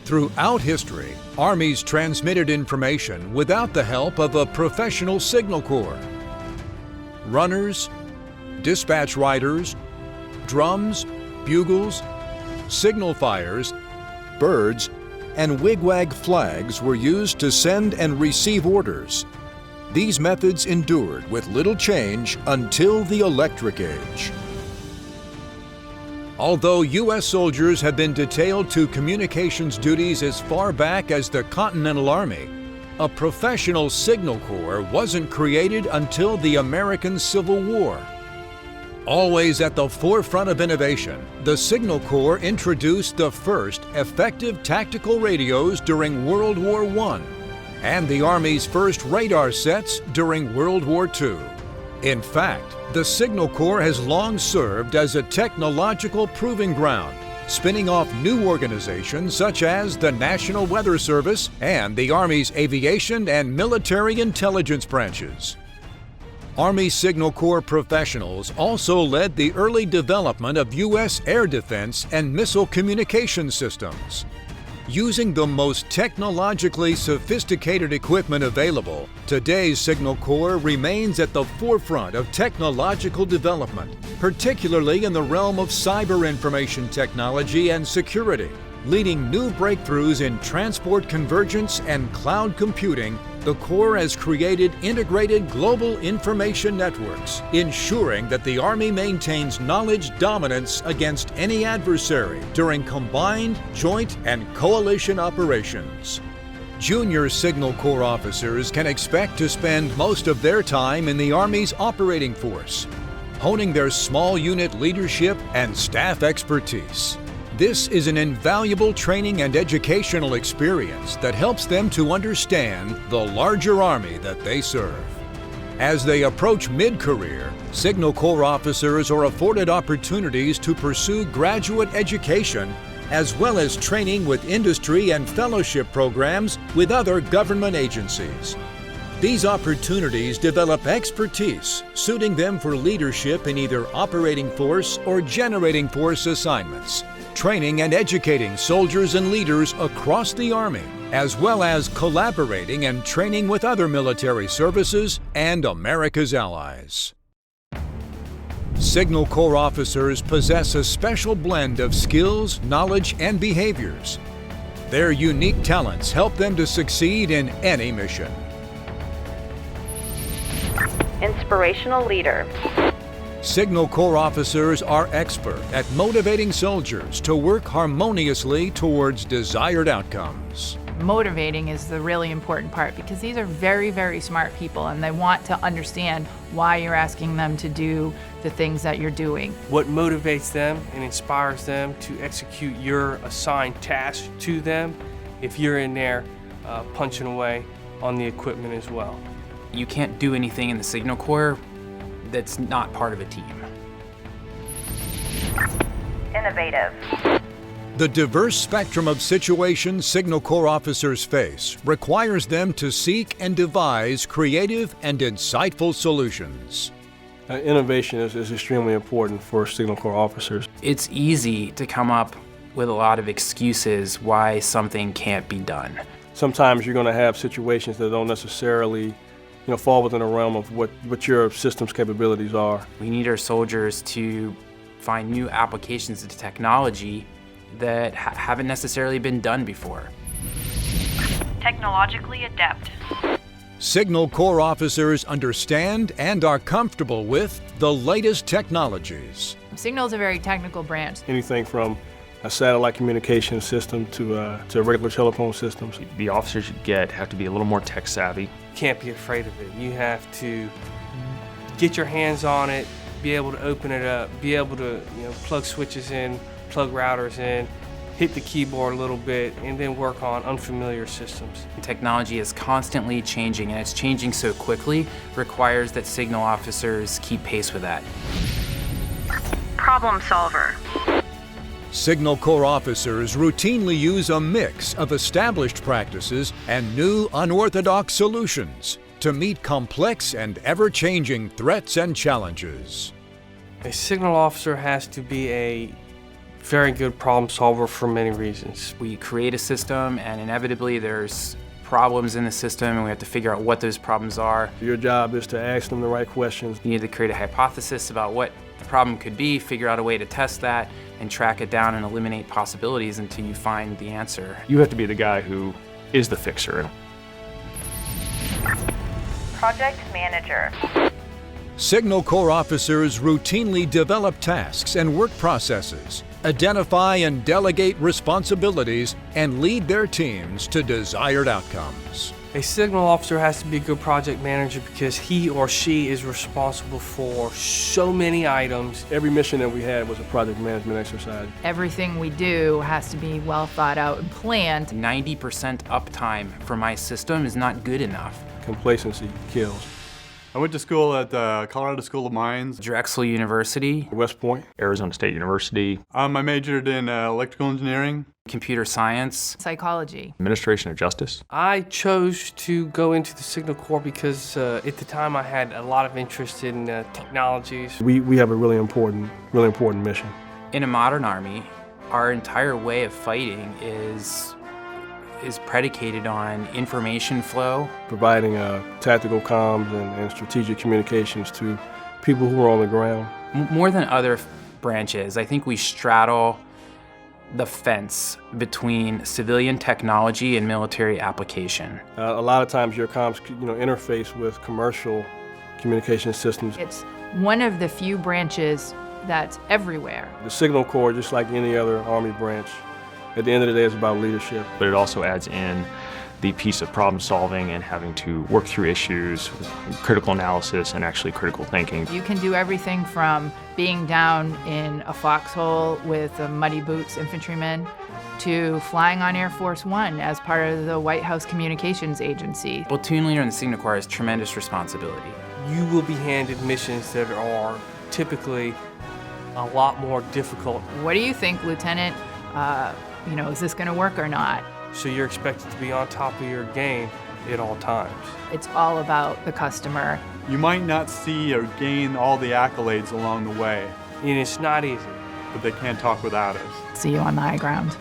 Throughout history, armies transmitted information without the help of a professional signal corps. Runners, dispatch riders, drums, bugles, signal fires, birds, and wigwag flags were used to send and receive orders. These methods endured with little change until the electric age. Although U.S. soldiers have been detailed to communications duties as far back as the Continental Army, a professional signal corps wasn't created until the American Civil War. Always at the forefront of innovation, the Signal Corps introduced the first effective tactical radios during World War I and the Army's first radar sets during World War II. In fact, the Signal Corps has long served as a technological proving ground, spinning off new organizations such as the National Weather Service and the Army's aviation and military intelligence branches. Army Signal Corps professionals also led the early development of U.S. air defense and missile communication systems. Using the most technologically sophisticated equipment available, today's Signal Corps remains at the forefront of technological development, particularly in the realm of cyber information technology and security. Leading new breakthroughs in transport convergence and cloud computing, the Corps has created integrated global information networks, ensuring that the Army maintains knowledge dominance against any adversary during combined, joint, and coalition operations. Junior Signal Corps officers can expect to spend most of their time in the Army's operating force, honing their small unit leadership and staff expertise. This is an invaluable training and educational experience that helps them to understand the larger Army that they serve. As they approach mid-career, Signal Corps officers are afforded opportunities to pursue graduate education as well as training with industry and fellowship programs with other government agencies. These opportunities develop expertise, suiting them for leadership in either operating force or generating force assignments, training and educating soldiers and leaders across the Army, as well as collaborating and training with other military services and America's allies. Signal Corps officers possess a special blend of skills, knowledge, and behaviors. Their unique talents help them to succeed in any mission. Inspirational leader. Signal Corps officers are expert at motivating soldiers to work harmoniously towards desired outcomes. Motivating is the really important part because these are very, very smart people and they want to understand why you're asking them to do the things that you're doing. What motivates them and inspires them to execute your assigned task to them if you're in there punching away on the equipment as well. You can't do anything in the Signal Corps that's not part of a team. Innovative. The diverse spectrum of situations Signal Corps officers face requires them to seek and devise creative and insightful solutions. Innovation is extremely important for Signal Corps officers. It's easy to come up with a lot of excuses why something can't be done. Sometimes you're going to have situations that don't necessarily fall within the realm of what your system's capabilities are. We need our soldiers to find new applications of technology that haven't necessarily been done before. Technologically adept. Signal Corps officers understand and are comfortable with the latest technologies. Signal is a very technical branch. Anything from a satellite communication system to regular telephone systems. The officers you have to be a little more tech savvy. Can't be afraid of it. You have to get your hands on it, be able to open it up, be able to plug switches in, plug routers in, hit the keyboard a little bit, and then work on unfamiliar systems. Technology is constantly changing, and it's changing so quickly, requires that Signal officers keep pace with that. Problem solver. Signal Corps officers routinely use a mix of established practices and new unorthodox solutions to meet complex and ever-changing threats and challenges. A signal officer has to be a very good problem solver for many reasons. We create a system, and inevitably there's problems in the system, and we have to figure out what those problems are. Your job is to ask them the right questions. You need to create a hypothesis about what the problem could be, figure out a way to test that, and track it down and eliminate possibilities until you find the answer. You have to be the guy who is the fixer. Project manager. Signal Corps officers routinely develop tasks and work processes, identify and delegate responsibilities, and lead their teams to desired outcomes. A signal officer has to be a good project manager because he or she is responsible for so many items. Every mission that we had was a project management exercise. Everything we do has to be well thought out and planned. 90% uptime for my system is not good enough. Complacency kills. I went to school at the Colorado School of Mines. Drexel University, West Point. Arizona State University, I majored in electrical engineering. computer science. Psychology. Administration of Justice. I chose to go into the Signal Corps because at the time I had a lot of interest in technologies. We have a really important mission. In a modern army, our entire way of fighting is predicated on information flow. Providing tactical comms and strategic communications to people who are on the ground. More than other branches, I think we straddle the fence between civilian technology and military application. A lot of times your comms interface with commercial communication systems. It's one of the few branches that's everywhere. The Signal Corps, just like any other Army branch, at the end of the day, it's about leadership. But it also adds in the piece of problem solving and having to work through issues, critical analysis, and actually critical thinking. You can do everything from being down in a foxhole with a muddy boots infantryman to flying on Air Force One as part of the White House Communications Agency. Platoon leader in the Signal Corps has tremendous responsibility. You will be handed missions that are typically a lot more difficult. What do you think, Lieutenant? Is this going to work or not? So you're expected to be on top of your game at all times. It's all about the customer. You might not see or gain all the accolades along the way, And it's not easy. but they can't talk without us. See you on the high ground.